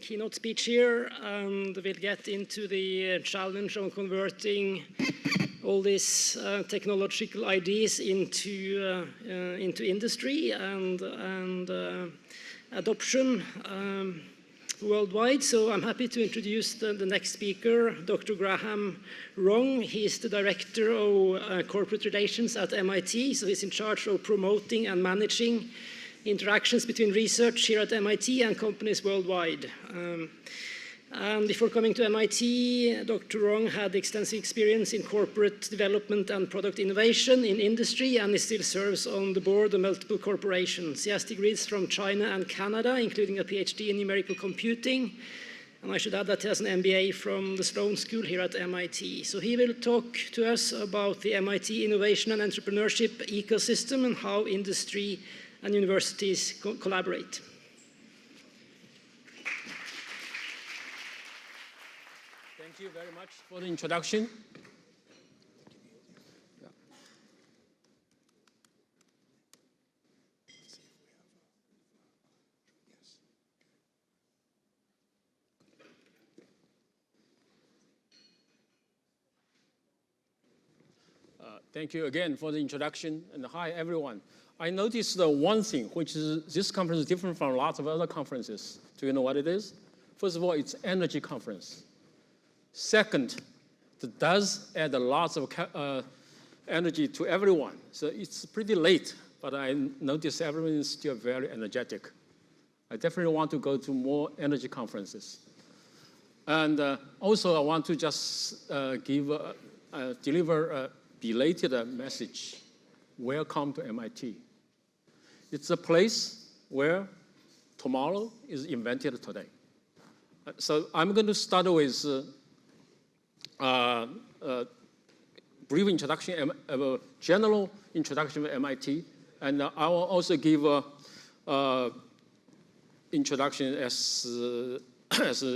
keynote speech here, and we'll get into the challenge of converting all these technological ideas into industry and adoption worldwide. So I'm happy to introduce the next speaker, Dr. Graham Rong. He's the Director of Corporate Relations at MIT, so he's in charge of promoting and managing interactions between research here at MIT and companies worldwide. And before coming to MIT, Dr. Rong had extensive experience in corporate development and product innovation in industry, and he still serves on the board of multiple corporations. He has degrees from China and Canada, including a PhD in numerical computing. And I should add that he has an MBA from the Sloan School here at MIT. So he will talk to us about the MIT Innovation and Entrepreneurship Ecosystem and how industry and universities collaborate. Thank you very much for the introduction. Thank you again for the introduction, and hi everyone. I noticed the one thing, which is this conference is different from lots of other conferences. Do you know what it is? First of all, it's energy conference. Second, it does add lots of energy to everyone. So it's pretty late, but I notice everyone is still very energetic. I definitely want to go to more energy conferences. And also, I want to just deliver a belated message. Welcome to MIT. It's a place where tomorrow is invented today. So I'm going to start with brief introduction, a general introduction of MIT, and I will also give a introduction as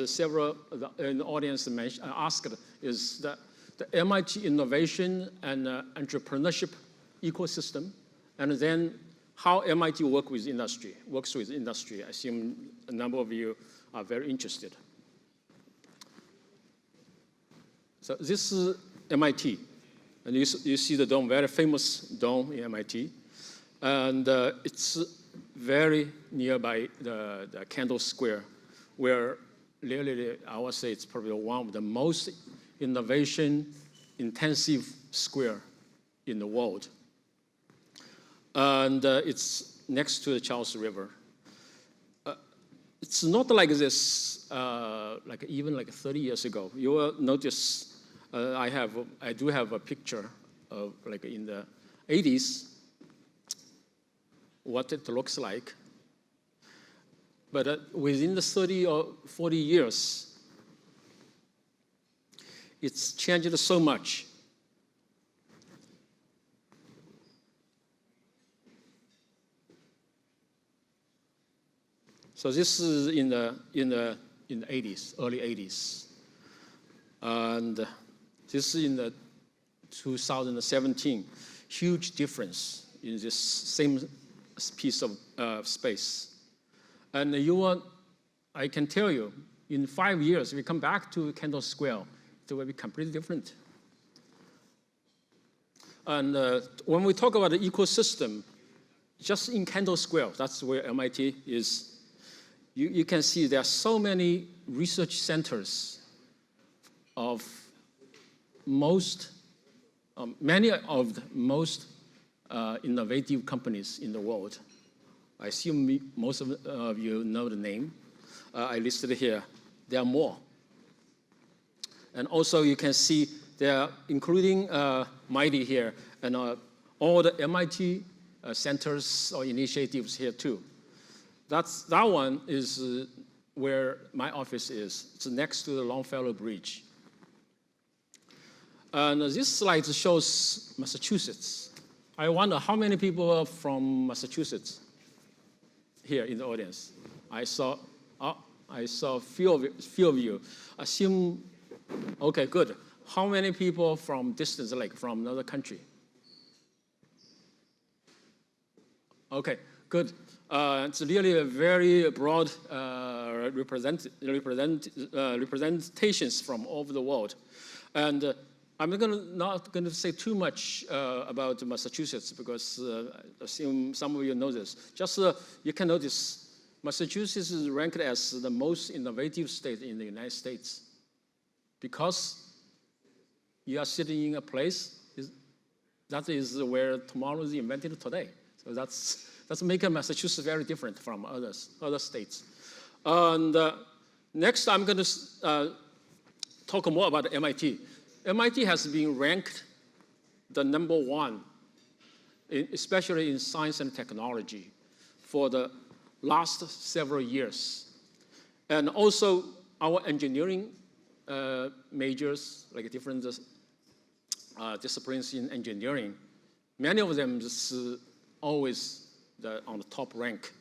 several in the audience asked, is that the MIT Innovation and Entrepreneurship Ecosystem, and then how MIT works with industry. I assume a number of you are very interested. So this is MIT, and you see the dome, very famous dome in MIT, and it's very nearby the Kendall Square, where really I would say it's probably one of the most innovation-intensive square in the world. And it's next to the Charles River. It's not like this, even 30 years ago. You will notice I do have a picture of in the 80s, what it looks like. But within the 30 or 40 years, it's changed so much. So this is in the 80s, early 80s, and this is in the 2017. Huge difference in this same piece of space, and I can tell you, in 5 years, if we come back to Kendall Square, it will be completely different. And when we talk about the ecosystem, just in Kendall Square, that's where MIT is. You can see there are so many research centers of many of the most innovative companies in the world. I assume most of you know the name. I listed here. There are more. And also you can see there, including MIT here, and all the MIT centers or initiatives here too. That one is where my office is. It's next to the Longfellow Bridge. And this slide shows Massachusetts. I wonder how many people are from Massachusetts here in the audience. I saw a few of you. Assume, okay, good. How many people from distance, from another country? Okay, good. It's really a very broad representations from all over the world. And I'm not going to say too much about Massachusetts because I assume some of you know this. Just you can notice Massachusetts is ranked as the most innovative state in the United States because you are sitting in a place that is where tomorrow is invented today. So that's making Massachusetts very different from other states. And next, I'm going to talk more about MIT. MIT has been ranked the #1, especially in science and technology, for the last several years. And also, our engineering majors, like different disciplines in engineering, many of them is always on the top rank.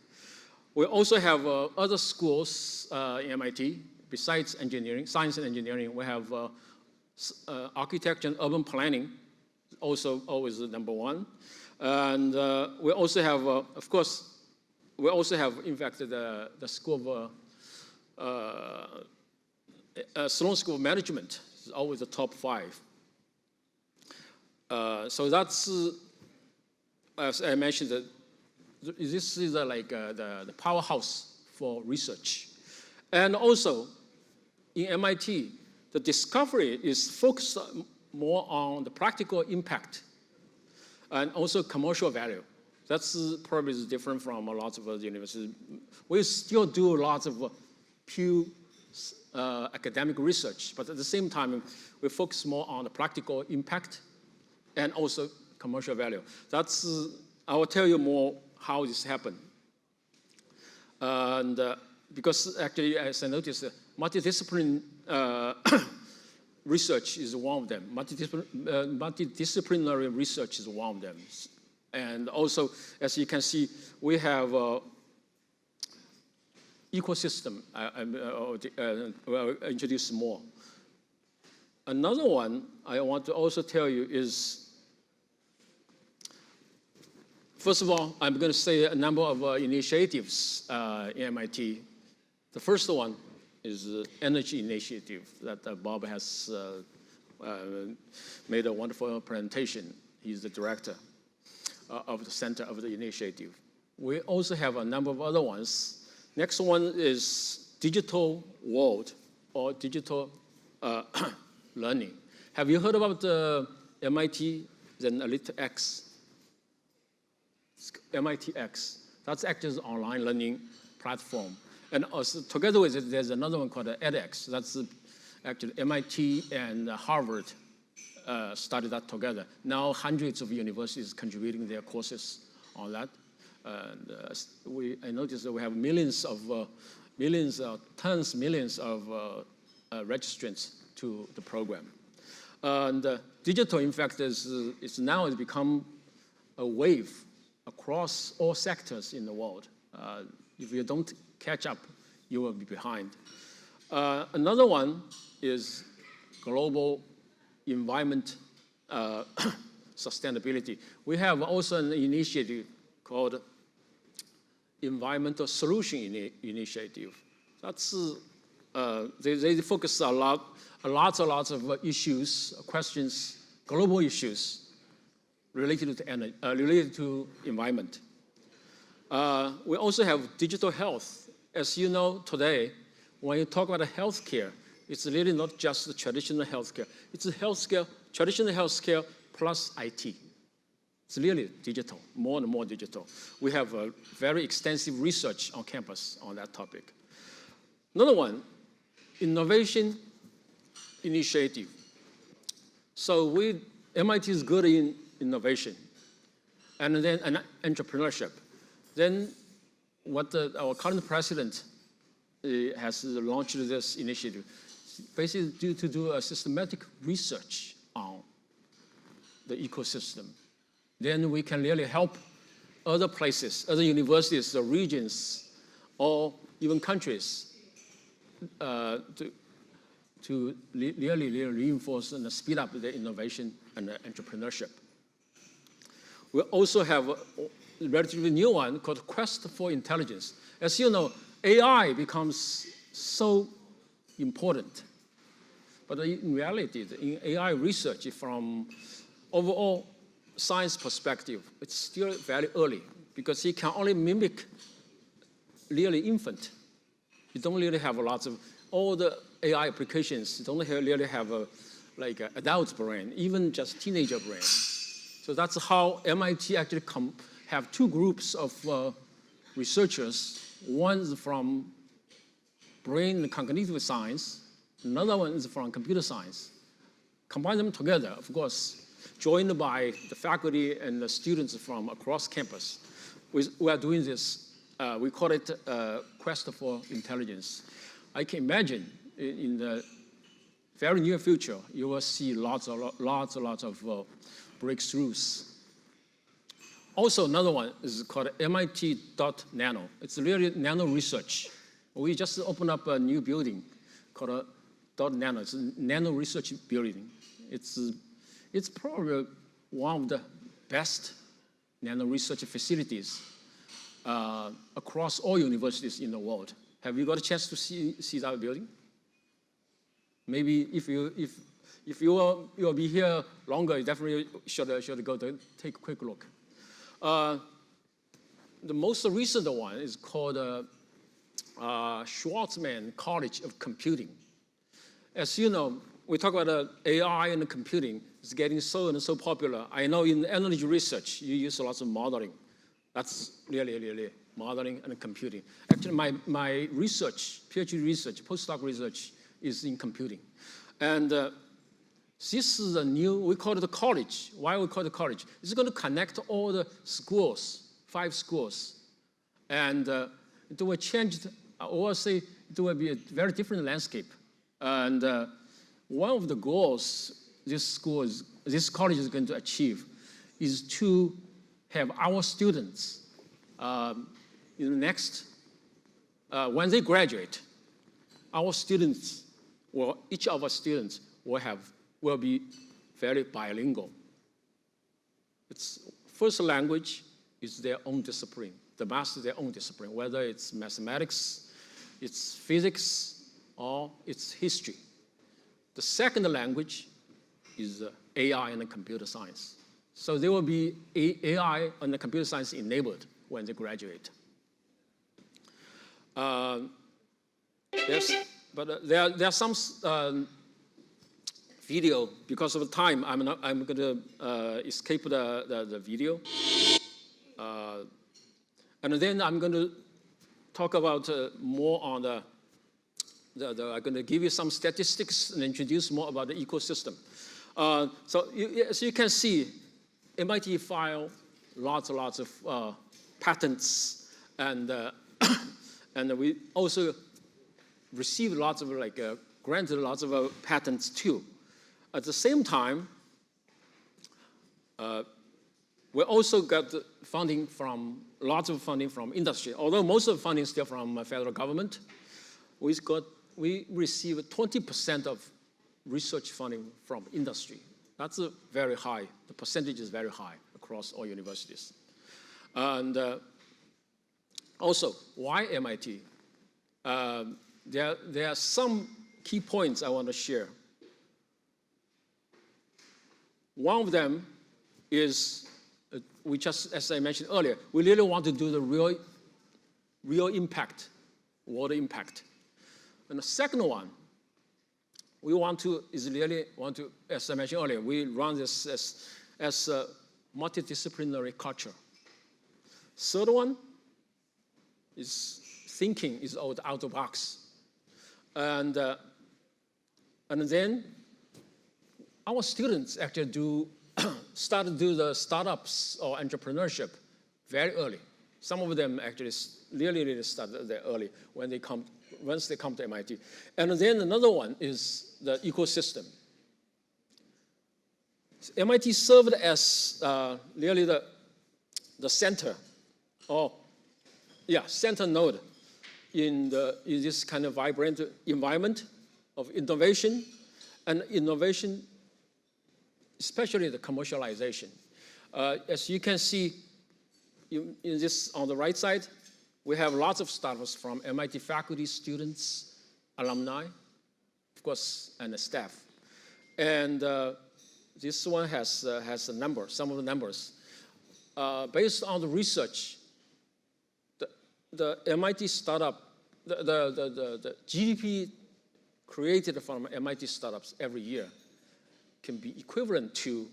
We also have other schools in MIT, besides engineering, science and engineering. We have architecture and urban planning, also always the #1. And we also have, of course, we also have, in fact, the School of, Sloan School of Management is always the top 5. So that's, as I mentioned, this is like the powerhouse for research. And also, in MIT, the discovery is focused more on the practical impact and also commercial value. That's probably different from a lot of other universities. We still do lots of pure academic research, but at the same time, we focus more on the practical impact and also commercial value. That's, I will tell you more how this happened. And because actually, as I noticed, multidisciplinary research is one of them. Multidisciplinary research is one of them. And also, as you can see, we have ecosystem. I'll introduce more. Another one I want to also tell you is, first of all, I'm going to say a number of initiatives in MIT. The first one is the energy initiative that Bob has made a wonderful presentation. He's the director of the center of the initiative. We also have a number of other ones. Next one is digital world or digital learning. Have you heard about the MIT Elite X? MIT X. That's actually an online learning platform. And also, together with it, there's another one called edX. That's actually MIT and Harvard started that together. Now hundreds of universities contributing their courses on that. And I noticed that we have millions, tons, millions of registrants to the program. And digital, in fact, is now has become a wave across all sectors in the world. If you don't catch up, you will be behind. Another one is global environment sustainability. We have also an initiative called Environmental Solution Initiative. That's they focus a lot of issues, questions, global issues related to energy, related to environment. We also have digital health. As you know today, when you talk about healthcare, it's really not just the traditional healthcare. It's healthcare, traditional healthcare plus IT. It's really digital, more and more digital. We have a very extensive research on campus on that topic. Another one, innovation initiative. So MIT is good in innovation and then entrepreneurship. Then what our current president has launched this initiative, basically to do a systematic research on the ecosystem. Then we can really help other places, other universities, or regions, or even countries to really reinforce and speed up the innovation and entrepreneurship. We also have a relatively new one called Quest for Intelligence. As you know, AI becomes so important. But in reality, in AI research, from overall science perspective, it's still very early because it can only mimic really infant. You don't really have lots of, all the AI applications don't really have like an adult brain, even just teenager brain. So that's how MIT actually have two groups of researchers. One is from brain and cognitive science, another one is from computer science. Combine them together, of course, joined by the faculty and the students from across campus. We are doing this. We call it Quest for Intelligence. I can imagine in the very near future, you will see lots of breakthroughs. Also, another one is called MIT.Nano. It's really nano research. We just opened up a new building called .Nano. It's a nano research building. It's probably one of the best nano research facilities across all universities in the world. Have you got a chance to see that building? Maybe if you will be here longer, you definitely should go to take a quick look. The most recent one is called Schwarzman College of Computing. As you know, we talk about AI and computing. It's getting so popular. I know in energy research, you use lots of modeling. That's really modeling and computing. Actually, my research, PhD research, postdoc research is in computing. And this is a new, we call it a college. Why we call it a college? It's going to connect all the schools, 5 schools. And it will change, I will say it will be a very different landscape. And one of the goals this college is going to achieve is to have our students in the next, when they graduate, our students, well, each of our students will be very bilingual. Its first language is their own discipline. The master their own discipline, whether it's mathematics, it's physics, or it's history. The second language is AI and computer science. So they will be AI and computer science enabled when they graduate. Yes, but there are some video. Because of time, I'm going to escape the video. And then I'm going to talk about more on I'm going to give you some statistics and introduce more about the ecosystem. So as you can see, MIT filed lots of patents, and we also received lots of granted lots of patents too. At the same time, we also got lots of funding from industry. Although most of the funding is still from federal government, we received 20% of research funding from industry. That's very high. The percentage is very high across all universities. And also, why MIT? There are some key points I want to share. One of them is, as I mentioned earlier, we really want to do the real impact, water impact. And the second one, we want to, as I mentioned earlier, we run this as a multidisciplinary culture. Third one is thinking is out of the box. And then our students actually start to do the startups or entrepreneurship very early. Some of them actually really start there early once they come to MIT. And then another one is the ecosystem. MIT served as really the center, center node in this kind of vibrant environment of innovation, and innovation, especially the commercialization. As you can see in this on the right side, We have lots of startups from MIT faculty, students, alumni, of course, and the staff. And this one has a number, some of the numbers. Based on the research, the MIT startup, the GDP created from MIT startups every year can be equivalent to,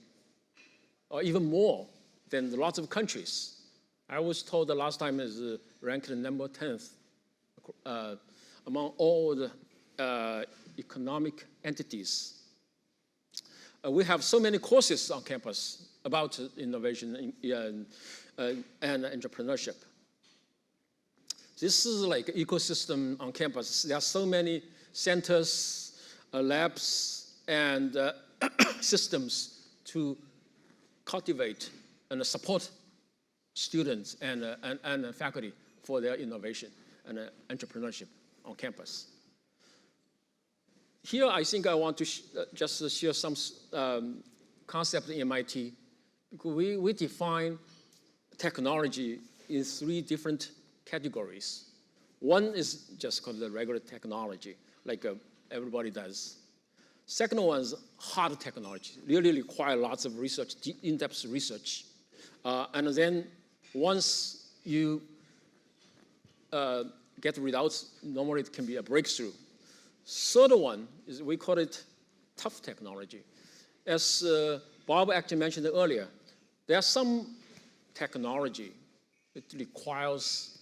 or even more than lots of countries. I was told the last time is ranked number 10th among all the economic entities. We have so many courses on campus about innovation and entrepreneurship. This is like an ecosystem on campus. There are so many centers, labs, and systems to cultivate and support students and faculty for their innovation and entrepreneurship on campus. Here, I think I want to just share some concept in MIT. We define technology in 3 different categories. One is just called the regular technology, like everybody does. Second one is hard technology, really require lots of research, in-depth research. And then once you get results, normally it can be a breakthrough. Third one is, we call it tough technology. As Bob actually mentioned earlier, there are some technology that requires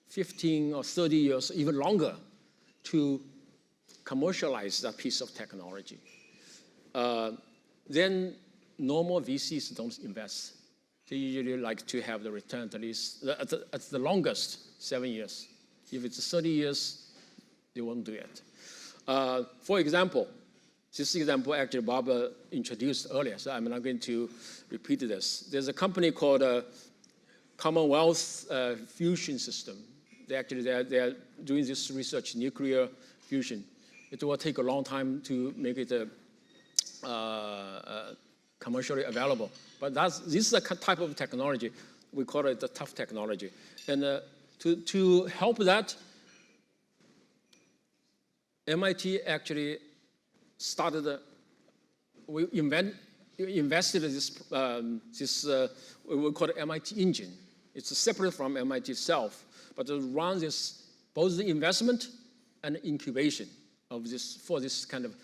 15 or 30 years, even longer, to commercialize that piece of technology. Then normal VCs don't invest. They usually like to have the return at least, at the longest, 7 years. If it's 30 years, they won't do it. For example, this example actually Bob introduced earlier, so I'm not going to repeat this. There's a company called Commonwealth Fusion System. They're doing this research, nuclear fusion. It will take a long time to make it commercially available. But this is a type of technology. We call it the tough technology. And to help that, MIT actually started, we invested in this we call it MIT engine. It's separate from MIT itself, but it runs both the investment and incubation of for this kind of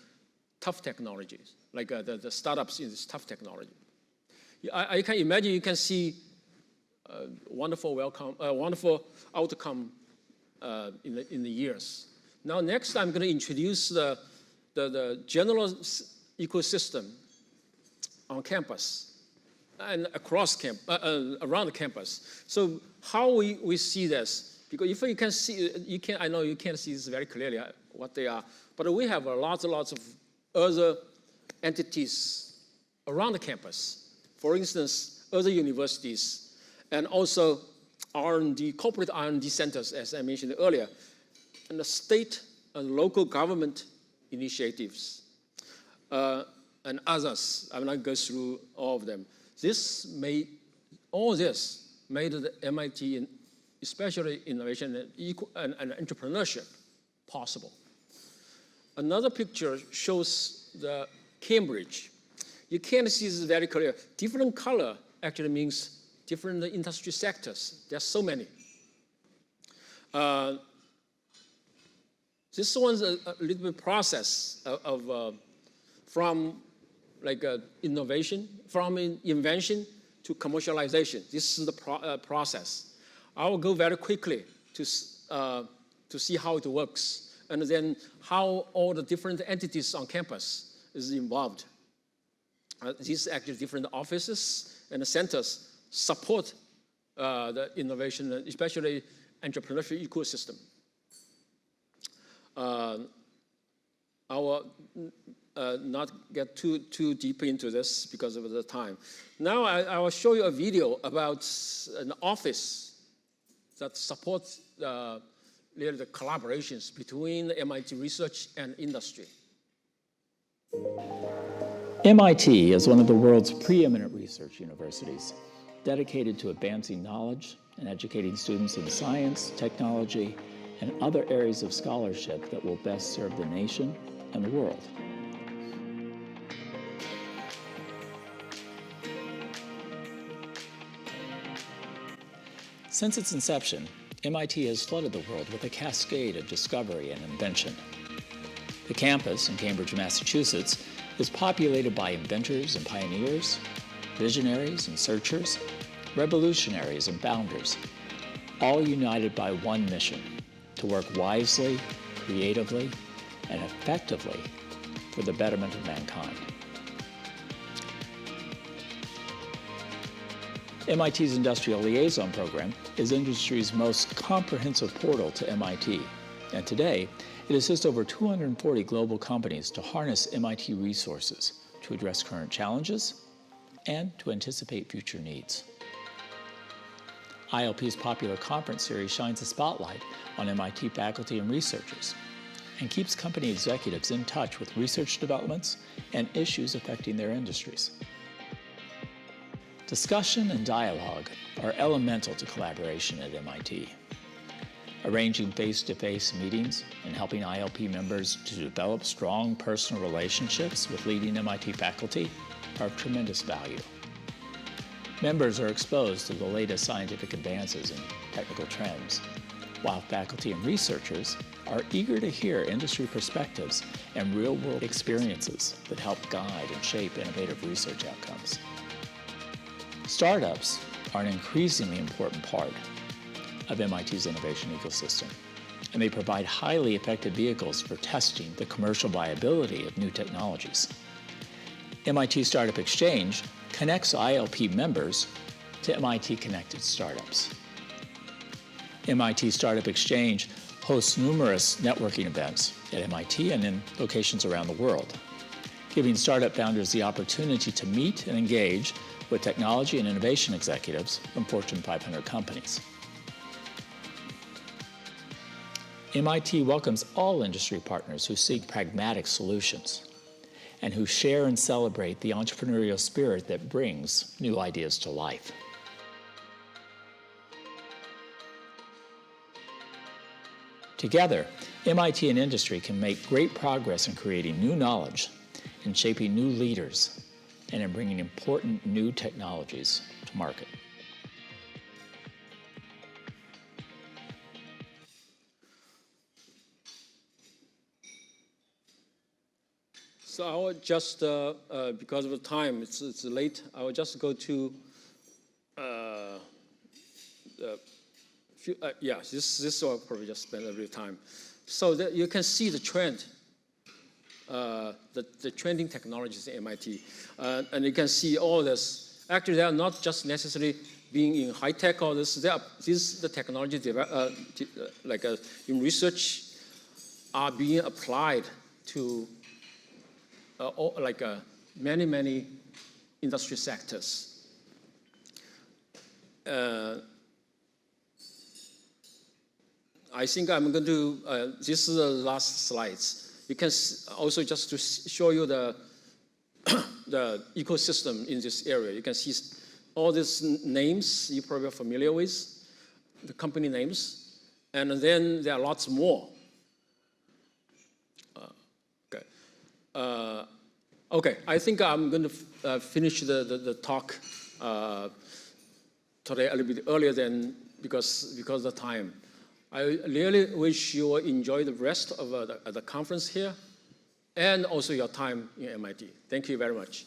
tough technologies, like the startups in this tough technology. I can imagine you can see wonderful outcome in the years. Now, next I'm going to introduce the general ecosystem on campus and across around the campus. So how we see this, because if you can see, I know you can't see this very clearly what they are, but we have lots of other entities around the campus. For instance, other universities, and also R&D, corporate R&D centers, as I mentioned earlier, and the state and local government initiatives, and others. I'm not going to go through all of them. All this made the MIT, especially innovation and entrepreneurship, possible. Another picture shows the Cambridge. You can't see this very clear. Different color actually means different industry sectors. There are so many. This one's a little bit process from innovation, from invention to commercialization. This is the process. I will go very quickly to see how it works, and then how all the different entities on campus is involved. These actually different offices and centers support the innovation, especially entrepreneurship ecosystem. I will not get too deep into this because of the time. Now I will show you a video about an office that supports really the collaborations between the MIT research and industry. MIT is one of the world's preeminent research universities, dedicated to advancing knowledge and educating students in science, technology, and other areas of scholarship that will best serve the nation and the world. Since its inception, MIT has flooded the world with a cascade of discovery and invention. The campus in Cambridge, Massachusetts, is populated by inventors and pioneers, visionaries and searchers, revolutionaries and founders, all united by one mission: to work wisely, creatively, and effectively for the betterment of mankind. MIT's Industrial Liaison program is industry's most comprehensive portal to MIT, and today it assists over 240 global companies to harness MIT resources to address current challenges and to anticipate future needs. ILP's popular conference series shines a spotlight on MIT faculty and researchers and keeps company executives in touch with research developments and issues affecting their industries. Discussion and dialogue are elemental to collaboration at MIT. Arranging face-to-face meetings and helping ILP members to develop strong personal relationships with leading MIT faculty are of tremendous value. Members are exposed to the latest scientific advances and technical trends, while faculty and researchers are eager to hear industry perspectives and real-world experiences that help guide and shape innovative research outcomes. Startups are an increasingly important part of MIT's innovation ecosystem, and they provide highly effective vehicles for testing the commercial viability of new technologies. MIT Startup Exchange connects ILP members to MIT-connected startups. MIT Startup Exchange hosts numerous networking events at MIT and in locations around the world, giving startup founders the opportunity to meet and engage with technology and innovation executives from Fortune 500 companies. MIT welcomes all industry partners who seek pragmatic solutions and who share and celebrate the entrepreneurial spirit that brings new ideas to life. Together, MIT and industry can make great progress in creating new knowledge, in shaping new leaders, and in bringing important new technologies to market. So I will just, because of the time, it's late, I will just go to, this will probably just spend a little time. So that you can see the trend, the trending technologies at MIT. And you can see all this. Actually, they are not just necessarily being in high tech or this. The technologies in research are being applied to many industry sectors. I think I'm going to, this is the last slides. You can also just to show you the ecosystem in this area. You can see all these names you're probably familiar with, the company names, and then there are lots more. Okay, I think I'm going to finish the talk today a little bit earlier than because of the time. I really wish you will enjoy the rest of the conference here and also your time in MIT. Thank you very much.